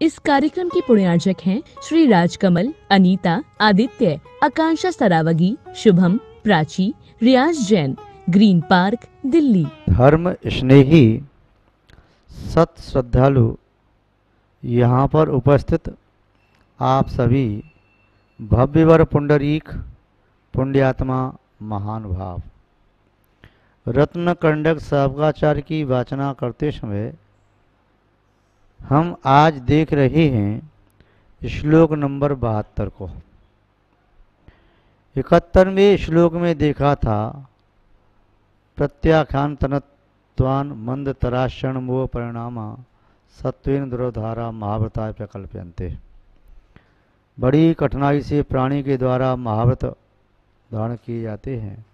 इस कार्यक्रम की पुण्यार्चक हैं श्री राजकमल, अनीता, आदित्य, आकांक्षा सरावगी, शुभम, प्राची, रियाज जैन, ग्रीन पार्क, दिल्ली। धर्म स्नेही सत श्रद्धालु यहाँ पर उपस्थित आप सभी भव्यवर पुंडरीक पुण्यात्मा महानुभाव, रत्न कंडक साबकाचार्य की वाचना करते समय हम आज देख रहे हैं श्लोक नंबर 72 को। 71वें श्लोक में देखा था प्रत्याख्यान तनत्वान मंद तराशण मोह परिणामा सत्वेन दुर्धारा महाव्रताय प्रकल्प्यन्ते। बड़ी कठिनाई से प्राणी के द्वारा महाव्रत धारण किए जाते हैं,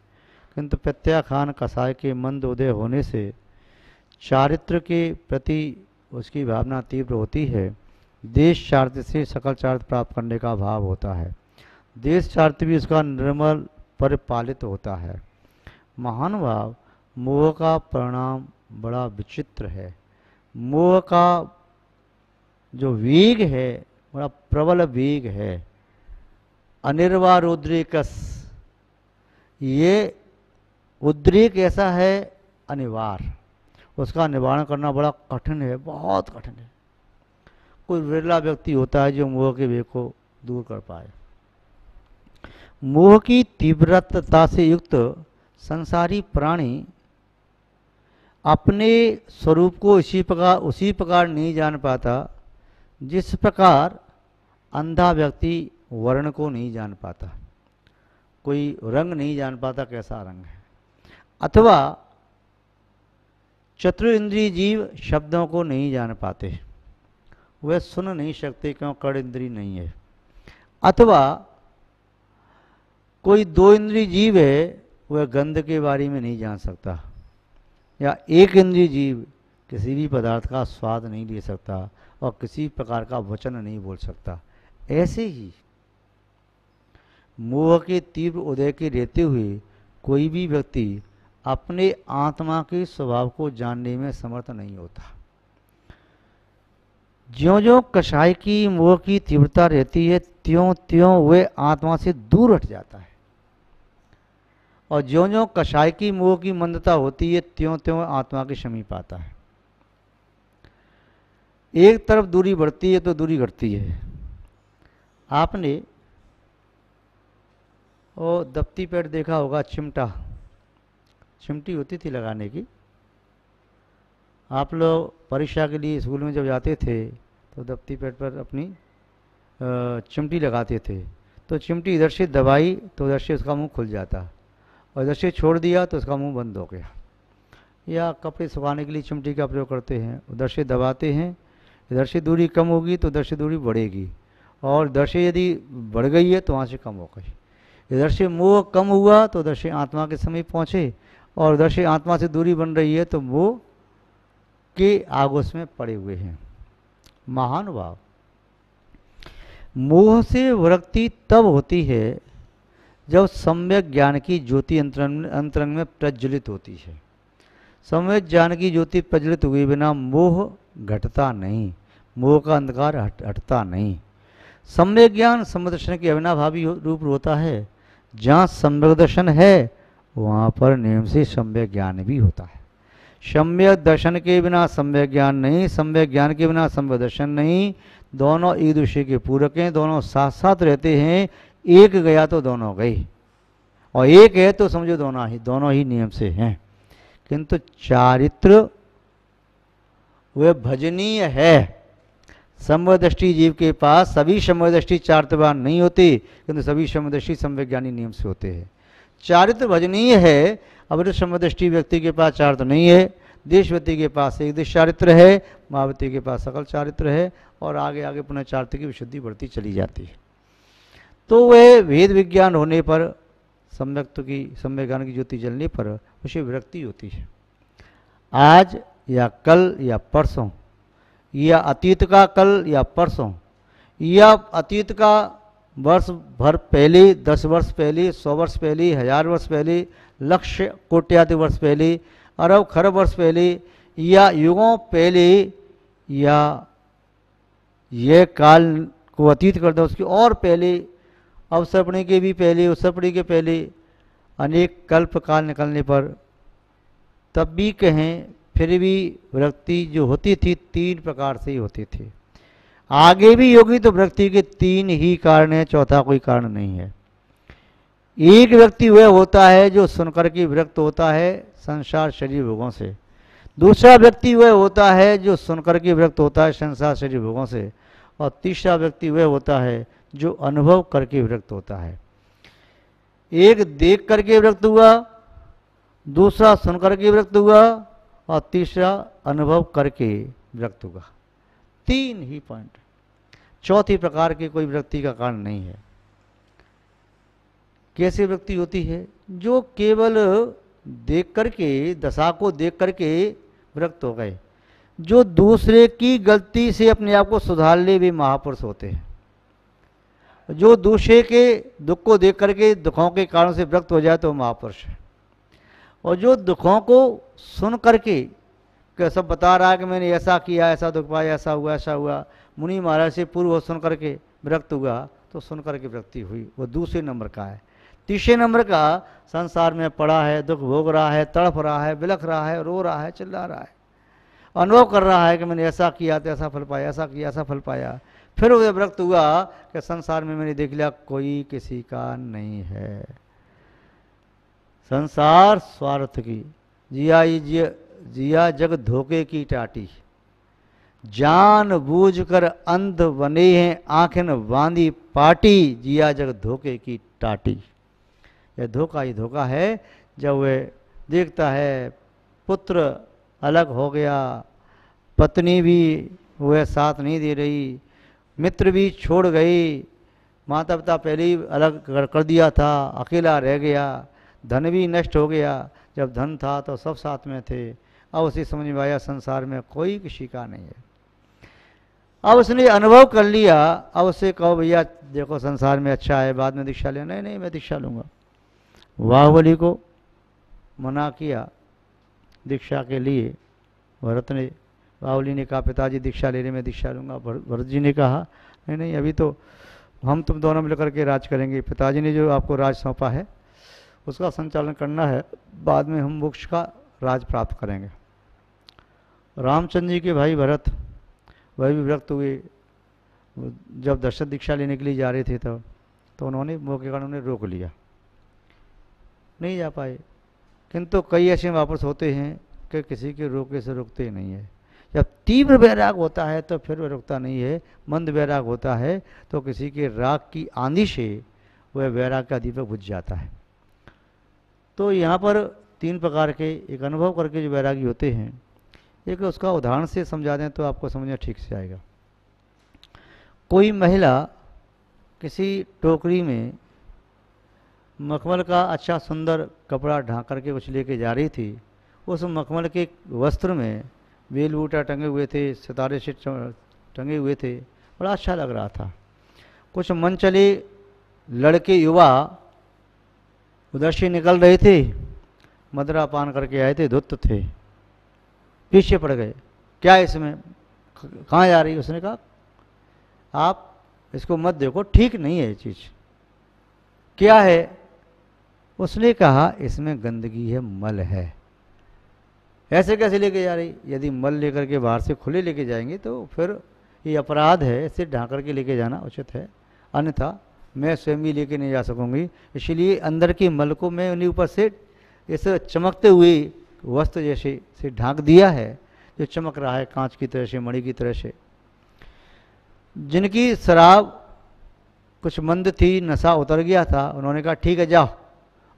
किंतु प्रत्याख्यान कसाय के मंद उदय होने से चारित्र के प्रति उसकी भावना तीव्र होती है। देश चारित्र से सकल चारित्र प्राप्त करने का भाव होता है। देश चारित्र भी उसका निर्मल परिपालित होता है। महानुभाव, मोह का परिणाम बड़ा विचित्र है। मोह का जो वेग है बड़ा प्रबल वेग है। अनिर्वार उद्रेकस, ये उद्रेक ऐसा है अनिवार्य, उसका निवारण करना बड़ा कठिन है, बहुत कठिन है। कोई विरला व्यक्ति होता है जो मोह के वेग को दूर कर पाए। मोह की तीव्रता से युक्त संसारी प्राणी अपने स्वरूप को उसी प्रकार नहीं जान पाता जिस प्रकार अंधा व्यक्ति वर्ण को नहीं जान पाता। कोई रंग नहीं जान पाता कैसा रंग है, अथवा चतुर इंद्रिय जीव शब्दों को नहीं जान पाते, वह सुन नहीं सकते क्यों कड़ इंद्रिय नहीं है। अथवा कोई दो इंद्रिय जीव है, वह गंध के बारे में नहीं जान सकता, या एक इंद्रिय जीव किसी भी पदार्थ का स्वाद नहीं ले सकता और किसी प्रकार का वचन नहीं बोल सकता। ऐसे ही मोह के तीव्र उदय के रहते हुए कोई भी व्यक्ति अपने आत्मा के स्वभाव को जानने में समर्थ नहीं होता। ज्यों ज्यों कषाय की मोह की तीव्रता रहती है त्यों त्यों वह आत्मा से दूर हट जाता है, और ज्यों ज्यों कषाय की मोह की मंदता होती है त्यों त्यों आत्मा के समीप आता है। एक तरफ दूरी बढ़ती है तो दूरी घटती है। आपने वो दफ्ती पैड देखा होगा, चिमटी होती थी लगाने की। आप लोग परीक्षा के लिए स्कूल में जब जाते थे तो दफ्ती पैड पर अपनी चिमटी लगाते थे। तो चिमटी इधर से दबाई तो इधर से उसका मुंह खुल जाता, और इधर से छोड़ दिया तो उसका मुंह बंद हो गया। या कपड़े सुखाने के लिए चिमटी का प्रयोग करते हैं, उधर से दबाते हैं, इधर से दूरी कम होगी तो उधर से दूरी बढ़ेगी, और इधर से यदि बढ़ गई है तो वहाँ से कम हो गई। इधर से मोह कम हुआ तो उधर से आत्मा के समीप पहुँचे, और उधर से आत्मा से दूरी बन रही है तो मोह के आगोश में पड़े हुए हैं। महानुभाव, मोह से विरक्ति तब होती है जब सम्यक ज्ञान की ज्योति अंतरंग में प्रज्वलित होती है। सम्यक ज्ञान की ज्योति प्रज्वलित हुए बिना मोह घटता नहीं, मोह का अंधकार हटता नहीं। सम्यक ज्ञान सम्यक दर्शन के अविनाभावी रूप होता है। जहाँ सम्यक दर्शन है वहाँ पर नियम से सम्यक ज्ञान भी होता है। सम्यक दर्शन के बिना सम्यक ज्ञान नहीं, सम्यक ज्ञान के बिना सम्यक दर्शन नहीं। दोनों एक दूसरे के पूरक हैं, दोनों साथ साथ रहते हैं। एक गया तो दोनों गए, और एक है तो समझो दोनों ही नियम से हैं। किंतु चारित्र वह भजनीय है। समदृष्टि जीव के पास सभी समदृष्टि चारित्रवान नहीं होते, किंतु सभी समदृष्टि समविज्ञानी नियम से होते हैं। चारित्र भजनीय है। अब समदृष्टि व्यक्ति के पास चारित्र नहीं है, देश व्यक्ति के पास एक देश चारित्र है, महाव्यक्ति के पास सकल चारित्र है, और आगे आगे पुनः चारित्र की विशुद्धि बढ़ती चली जाती है। तो वह वेद विज्ञान होने पर सम्यक ज्ञान की ज्योति जलने पर उसे विरक्ति होती है। आज या कल या परसों, या अतीत का कल या परसों, या अतीत का वर्ष भर पहले, 10 वर्ष पहले, 100 वर्ष पहले, 1000 वर्ष पहले, लक्ष्य कोट्यादि वर्ष पहले, अरब खरब वर्ष पहले, या युगों पहले, या यह काल को अतीत कर दो, उसके और पहले, अवसर्पणी के भी पहले, उत्सर्पणी के पहले अनेक कल्प काल निकलने पर तब भी कहें फिर भी विरक्ति जो होती थी 3 प्रकार से ही होती थी। आगे भी होगी तो विरक्ति के 3 ही कारण है, चौथा कोई कारण नहीं है। एक व्यक्ति वह होता है जो सुनकर के विरक्त होता है संसार शरीर भोगों से। दूसरा व्यक्ति वह होता है जो सुनकर के विरक्त होता है संसार शरीर भोगों से। और तीसरा व्यक्ति वह होता है जो अनुभव करके विरक्त होता है। एक देख करके विरक्त हुआ, दूसरा सुन करके विरक्त हुआ और तीसरा अनुभव करके विरक्त हुआ। 3 ही पॉइंट, चौथी प्रकार की कोई विरक्ति का कारण नहीं है। कैसे विरक्ति होती है? जो केवल देख करके, दशा को देख करके विरक्त हो गए। जो दूसरे की गलती से अपने आप को सुधार ले वे महापुरुष होते हैं। जो दूसरे के दुख को देख करके दुखों के कारण से विरक्त हो जाए तो महापुरुष है। और जो दुखों को सुन करके कि सब बता रहा है कि मैंने ऐसा किया, ऐसा दुख पाया, ऐसा हुआ, ऐसा हुआ, मुनि महाराज से पूर्व सुन करके विरक्त हुआ तो सुन करके विरक्ति हुई, वो दूसरे नंबर का है। तीसरे नंबर का संसार में पड़ा है, दुख भोग रहा है, तड़प रहा है, बिलख रहा है, रो रहा है, चिल्ला रहा है, अनुभव कर रहा है कि मैंने ऐसा किया तो ऐसा फल पाया, ऐसा किया ऐसा फल पाया। फिर वो विरक्त हुआ कि संसार में मैंने देख लिया कोई किसी का नहीं है। संसार स्वार्थ की, जिया जग धोखे की टाटी, जान बूझ कर अंध बने हैं आंखें बांधी पाटी, जिया जग धोखे की टाटी। यह धोखा ही धोखा है। जब वह देखता है पुत्र अलग हो गया, पत्नी भी वह साथ नहीं दे रही, मित्र भी छोड़ गई, माता पिता पहले ही अलग कर दिया था, अकेला रह गया, धन भी नष्ट हो गया। जब धन था तो सब साथ में थे, अब उसे समझ में आया संसार में कोई किसी का नहीं है। अब उसने अनुभव कर लिया। अब उससे कहो भैया देखो संसार में अच्छा है, बाद में दीक्षा लेना। नहीं नहीं मैं दीक्षा लूँगा। बाहुबली को मना किया दीक्षा के लिए। भरत ने, बाहुबली ने कहा पिताजी दीक्षा ले रहे, मैं दीक्षा लूँगा। भरत जी ने कहा नहीं नहीं अभी तो हम तुम दोनों मिलकर के राज करेंगे। पिताजी ने जो आपको राज सौंपा है उसका संचालन करना है, बाद में हम मोक्ष का राज प्राप्त करेंगे। रामचंद्र जी के भाई भरत वह भी विरक्त हुए। जब दशरथ दीक्षा लेने के लिए जा रहे थे तो उन्होंने मौके का उन्होंने रोक लिया, नहीं जा पाए। किंतु कई ऐसे वापस होते हैं कि किसी के रोके से रुकते ही नहीं है। जब तीव्र वैराग होता है तो फिर वह रुकता नहीं है। मंद वैराग होता है तो किसी के राग की आंधी से वह वैराग का दीपक बुझ जाता है। तो यहाँ पर 3 प्रकार के, एक अनुभव करके जो वैरागी होते हैं, एक उसका उदाहरण से समझा दें तो आपको समझना ठीक से आएगा। कोई महिला किसी टोकरी में मखमल का अच्छा सुंदर कपड़ा ढांक करके कुछ लेके जा रही थी। उस मखमल के वस्त्र में बेल बूटा टंगे हुए थे, सितारे से टंगे हुए थे, बड़ा अच्छा लग रहा था। कुछ मन चले लड़के युवा उधर से निकल रहे थे, मदरा पान करके आए थे, धुत थे, पीछे पड़ गए। क्या इसमें, कहाँ जा रही? उसने कहा आप इसको मत देखो, ठीक नहीं है ये चीज़। क्या है? उसने कहा इसमें गंदगी है, मल है। ऐसे कैसे लेके जा रही? यदि मल लेकर के बाहर से खुले लेके जाएंगे तो फिर ये अपराध है, इसे ढांक करके लेके जाना उचित है, अन्यथा मैं स्वयं ही लेके नहीं जा सकूंगी। इसलिए अंदर की मल को मैं उन्हीं ऊपर से इस चमकते हुए वस्त्र जैसे से ढांक दिया है, जो चमक रहा है कांच की तरह से, मणि की तरह से। जिनकी शराब कुछ मंद थी, नशा उतर गया था, उन्होंने कहा ठीक है जाओ,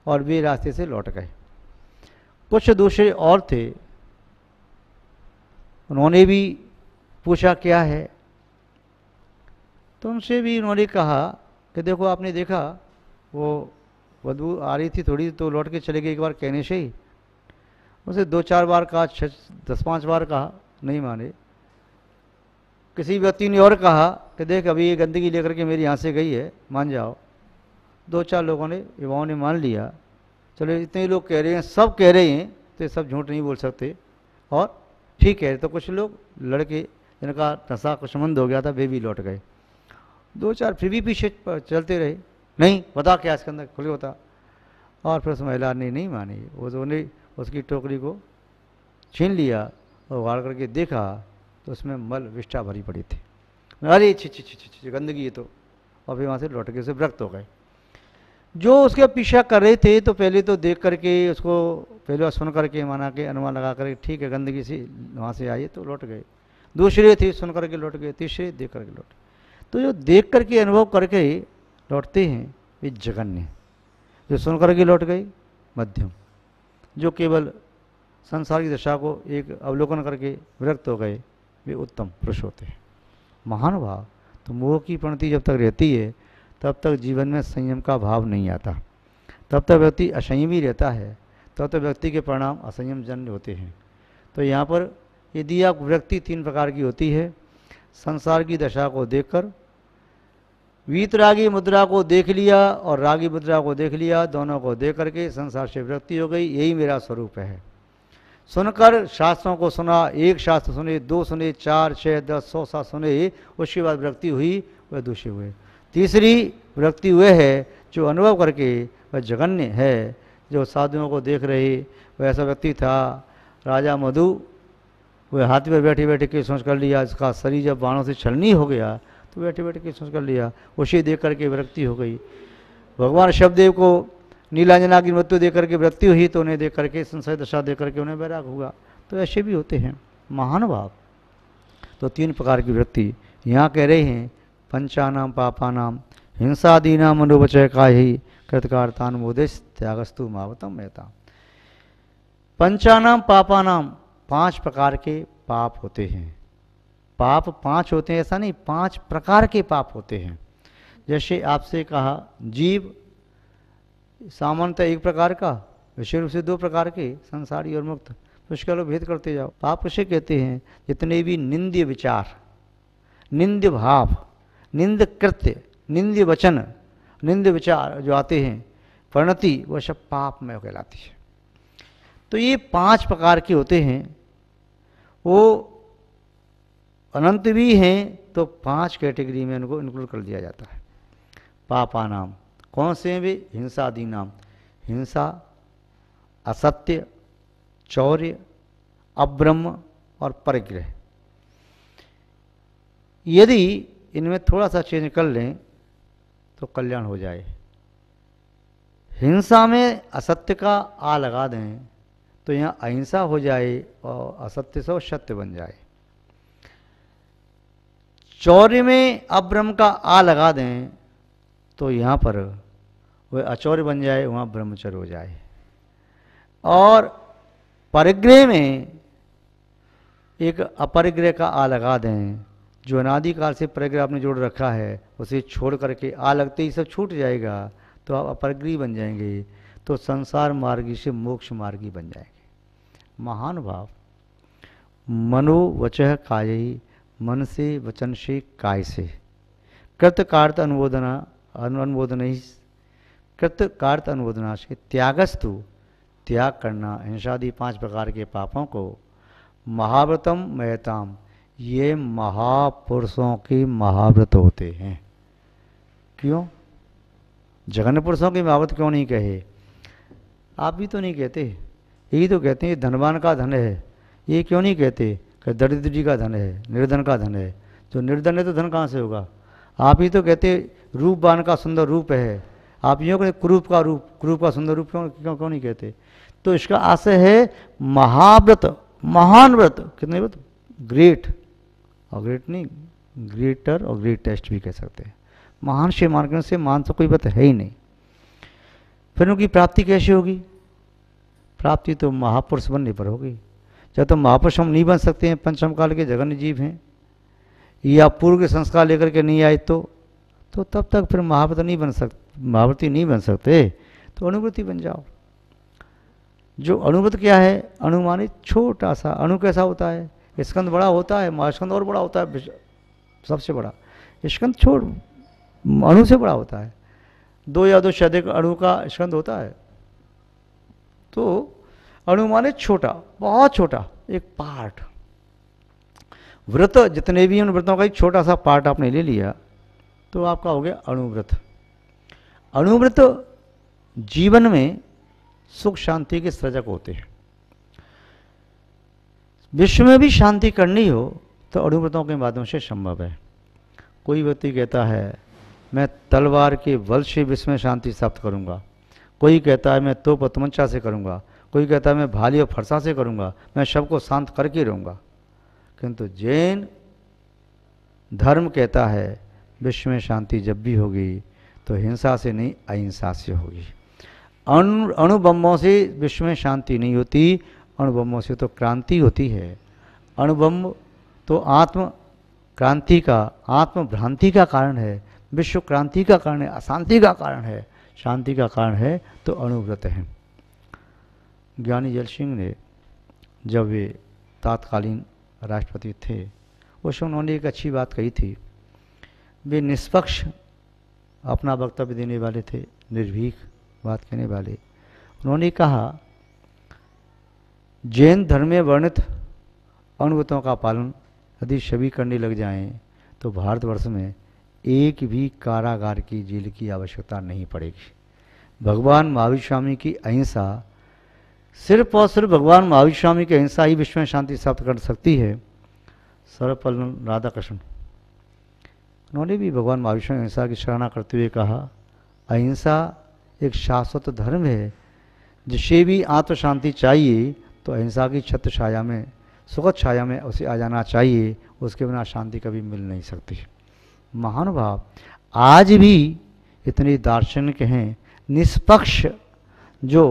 और वे रास्ते से लौट गए। कुछ दूसरे और थे, उन्होंने भी पूछा क्या है, तो उनसे भी उन्होंने कहा कि देखो आपने देखा वो बदबू आ रही थी थोड़ी, तो लौट के चले गए एक बार कहने से ही। उसे 2-4 बार कहा, 10-5 बार कहा, नहीं माने। किसी व्यक्ति ने और कहा कि देख अभी ये गंदगी लेकर के मेरे यहाँ से गई है, मान जाओ। 2-4 लोगों ने, युवाओं ने मान लिया। चलो इतने लोग कह रहे हैं, सब कह रहे हैं तो ये सब झूठ नहीं बोल सकते और ठीक है। तो कुछ लोग लड़के इनका नशा कुशमंद हो गया था, वे भी लौट गए। 2-4 फिर भी पीछे चलते रहे, नहीं बता क्या इसके अंदर, खुले होता। और फिर उस महिला ने नहीं मानी, उन्होंने उसकी टोकरी को छीन लिया और उगाड़ करके देखा तो उसमें मल विष्ठा भरी पड़ी थी। अरे छी छी छी छी छी गंदगी है तो। और फिर वहाँ से लौट के उसे विरक्त हो गए। जो उसके पीछा कर रहे थे तो पहले तो देख करके उसको, पहले सुन करके माना के अनुमान लगा करके ठीक है गंदगी से वहाँ से आइए तो लौट गए। दूसरे थे सुन करके लौट गए, तीसरे देख करके लौट। तो जो देख करके अनुभव करके लौटते हैं वे जघन्य, जो सुन करके लौट गए मध्यम, जो केवल संसार की दशा को एक अवलोकन करके विरक्त हो गए वे उत्तम पुरुष होते हैं। महानुभाव, तो मोह की प्रवृत्ति जब तक रहती है तब तक जीवन में संयम का भाव नहीं आता, तब तक व्यक्ति असंयमी रहता है, तब तक व्यक्ति के परिणाम असंयम जन्य होते हैं। तो यहाँ पर यदि आप व्यक्ति 3 प्रकार की होती है, संसार की दशा को देखकर, वीतरागी मुद्रा को देख लिया और रागी मुद्रा को देख लिया, दोनों को देख करके संसार से विरक्ति हो गई, यही मेरा स्वरूप है। सुनकर शास्त्रों को सुना, एक शास्त्र सुने, 2 सुने, 4, 6, 10, 100, 7 सुने, उसके बाद विरक्ति हुई, वह दूषित हुए। तीसरी विरक्ति हुए है जो अनुभव करके वह जघन्य है, जो साधुओं को देख रहे, वह ऐसा व्यक्ति था राजा मधु, वह हाथी पर बैठे बैठे के सोच कर लिया, इसका शरीर जब बाणों से छलनी हो गया तो बैठे बैठे के सोच कर लिया, उसे देख करके विरक्ति हो गई। भगवान शबदेव को नीलांजना की मृत्यु देख करके विरक्ति हुई तो उन्हें देख करके संशय दशा देख करके उन्हें वैराग हुआ। तो ऐसे भी होते हैं महानुभाव। तो 3 प्रकार की वृत्ति यहाँ कह रहे हैं, पंचानाम पापानाम हिंसादीना मनोवचय का ही कृतकार्तानुमोदेश त्यागस्तु मावतम मेहता। पंचानाम पापानाम 5 प्रकार के पाप होते हैं। पाप 5 होते हैं ऐसा नहीं, 5 प्रकार के पाप होते हैं। जैसे आपसे कहा जीव सामान्यतः 1 प्रकार का, विशेष रूप से 2 प्रकार के, संसारी और मुक्त। तो उसका लोग भेद करते जाओ। पाप उसे कहते हैं जितने भी निंद्य विचार, निंद्य भाव, निंद कृत्य, निंद्य वचन, निंद्य विचार जो आते हैं, परिणति, वह सब पाप में कहलाती है। तो ये 5 प्रकार के होते हैं। वो अनंत भी हैं तो 5 कैटेगरी में उनको इंक्लूड कर दिया जाता है। पापा नाम कौन से हैं वे? हिंसादि नाम, हिंसा, असत्य, चौर्य, अब्रह्म और परिग्रह। यदि इनमें थोड़ा सा चेंज कर लें तो कल्याण हो जाए। हिंसा में असत्य का आ लगा दें तो यहाँ अहिंसा हो जाए और असत्य से सत्य बन जाए। चौर्य में अब्रह्म का आ लगा दें तो यहाँ पर वह अचौर्य बन जाए, वहाँ ब्रह्मचर्य हो जाए। और परिग्रह में एक अपरिग्रह का आ लगा दें, जो अनादिकाल से परिग्रह आपने जोड़ रखा है उसे छोड़ करके आ लगते ही सब छूट जाएगा तो आप अपरिग्रही बन जाएंगे, तो संसार मार्गी से मोक्ष मार्गी बन जाएंगे। महानुभाव, मनोवचः कायी, मन से वचन से काय से, कृत कार्त अनुमोदना अनुमोदन ही, कृत कार्त अनुमोदना से त्यागस्तु, त्याग करना हिंसादि 5 प्रकार के पापों को, महाव्रतम महताम, ये महापुरुषों की महाव्रत होते हैं। क्यों? जघन्य पुरुषों की महाव्रत क्यों नहीं कहे? आप भी तो नहीं कहते, यही तो कहते हैं धनवान का धन है। ये क्यों नहीं कहते कि दरिद्र जी का धन है, निर्धन का धन है? जो निर्धन है तो धन कहाँ से होगा? आप ही तो कहते रूपवान का सुंदर रूप है, आप यूँ कहते कुरूप का रूप, कुरूप का सुंदर रूप क्यों क्यों क्यों नहीं कहते? तो इसका आशय है महाव्रत, महान व्रत। कितने व्रत? ग्रेट, और ग्रेट नहीं, ग्रेटर और ग्रेटेस्ट भी कह सकते हैं। महान से मार्ग से मान तो कोई व्रत है ही नहीं। फिर उनकी प्राप्ति कैसे होगी? प्राप्ति तो महापुरुष बनने पर होगी। जब तो महापुरुष हम नहीं बन सकते हैं, पंचम काल के जघन्य जीव हैं, या पूर्व के संस्कार लेकर के नहीं आए तो तब तक फिर महाव्रत नहीं बन सकते, महाव्रती नहीं बन सकते, तो अनुव्रती बन जाओ। जो अणुव्रत क्या है? अनुमानित छोटा सा। अणु कैसा होता है? स्कंद बड़ा होता है, महास्कंद और बड़ा होता है, सबसे बड़ा। स्कंद छोड़ अणु से बड़ा होता है, 2 या 2 से अधिक अणु का स्कंद होता है। तो अनुमानित छोटा, बहुत छोटा एक पार्ट, व्रत जितने भी उन व्रतों का एक छोटा सा पार्ट आपने ले लिया तो आपका हो गया अणुव्रत। अणुव्रत जीवन में सुख शांति के सृजक होते हैं। विश्व में भी शांति करनी हो तो अणुव्रतों के माध्यम से संभव है। कोई व्यक्ति कहता है मैं तलवार के बल से विश्व में शांति प्राप्त करूंगा, कोई कहता है मैं तोप और तमंचा से करूंगा, कोई कहता है मैं भाली और फरसा से करूंगा, मैं सबको शांत करके रहूंगा। किंतु जैन धर्म कहता है विश्व में शांति जब भी होगी तो हिंसा से नहीं अहिंसा से होगी। अणुबम्बों से विश्व में शांति नहीं होती, अणुबम्बों से तो क्रांति होती है। अणुबम्ब तो आत्म क्रांति का, आत्म भ्रांति का कारण है, विश्व क्रांति का कारण है, अशांति का कारण है, शांति का कारण है तो अणुव्रत है। ज्ञानी जैल सिंह ने जब वे तत्कालीन राष्ट्रपति थे उस उन्होंने एक अच्छी बात कही थी। वे निष्पक्ष अपना वक्तव्य देने वाले थे, निर्भीक बात कहने वाले। उन्होंने कहा जैन धर्म में वर्णित अणुव्रतों का पालन यदि सभी करने लग जाएं तो भारतवर्ष में एक भी कारागार की जेल की आवश्यकता नहीं पड़ेगी। भगवान महावीर स्वामी की अहिंसा, सिर्फ और सिर्फ भगवान महावीर स्वामी की अहिंसा ही विश्व में शांति प्राप्त कर सकती है। सर्वपल्ल राधाकृष्ण उन्होंने भी भगवान महावीर स्वामी अहिंसा की सराहना करते हुए कहा अहिंसा एक शाश्वत धर्म है, जिसे भी आत्म शांति चाहिए तो अहिंसा की छत्र छाया में, सुखद छाया में उसे आ जाना चाहिए, उसके बिना शांति कभी मिल नहीं सकती। महानुभाव आज भी इतने दार्शनिक हैं, निष्पक्ष जो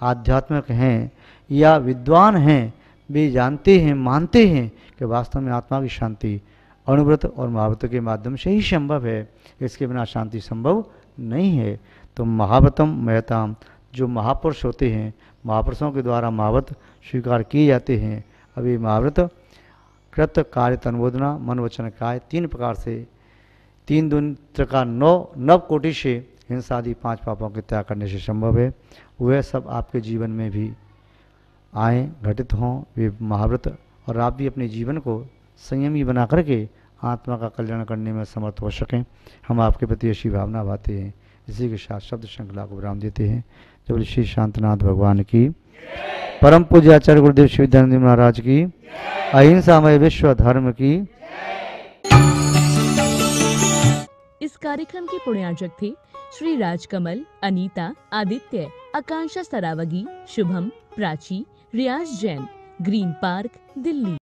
आध्यात्मिक हैं या विद्वान हैं, वे जानते हैं, मानते हैं कि वास्तव में आत्मा की शांति अणुव्रत और महाव्रत के माध्यम से ही संभव है, इसके बिना शांति संभव नहीं है। तो महाव्रतम महताम, जो महापुरुष होते हैं, महापुरुषों के द्वारा महाव्रत स्वीकार किए जाते हैं। अभी महाव्रत कृत कार्य तन्मोदना मन वचन काय, 3 प्रकार से, 3 दून का 9 कोटि से हिंसा आदि 5 पापों के त्याग करने से संभव है। वह सब आपके जीवन में भी आए, घटित हों वे महाव्रत, और आप भी अपने जीवन को संयमी बना करके आत्मा का कल्याण करने में समर्थ हो सकें। हम आपके प्रति ऐसी भावना भाते हैं। इसी के साथ शब्द श्रृंखला को विराम देते हैं। जब श्री शांतनाथ भगवान की, परम पूज्य आचार्य गुरुदेव श्री विद्यानंद महाराज की, अहिंसामय विश्व धर्म की। इस कार्यक्रम के पुण्यार्चक थे श्री राजकमल, अनीता, आदित्य, आकांक्षा सरावगी, शुभम, प्राची, रियाज जैन, ग्रीन पार्क, दिल्ली।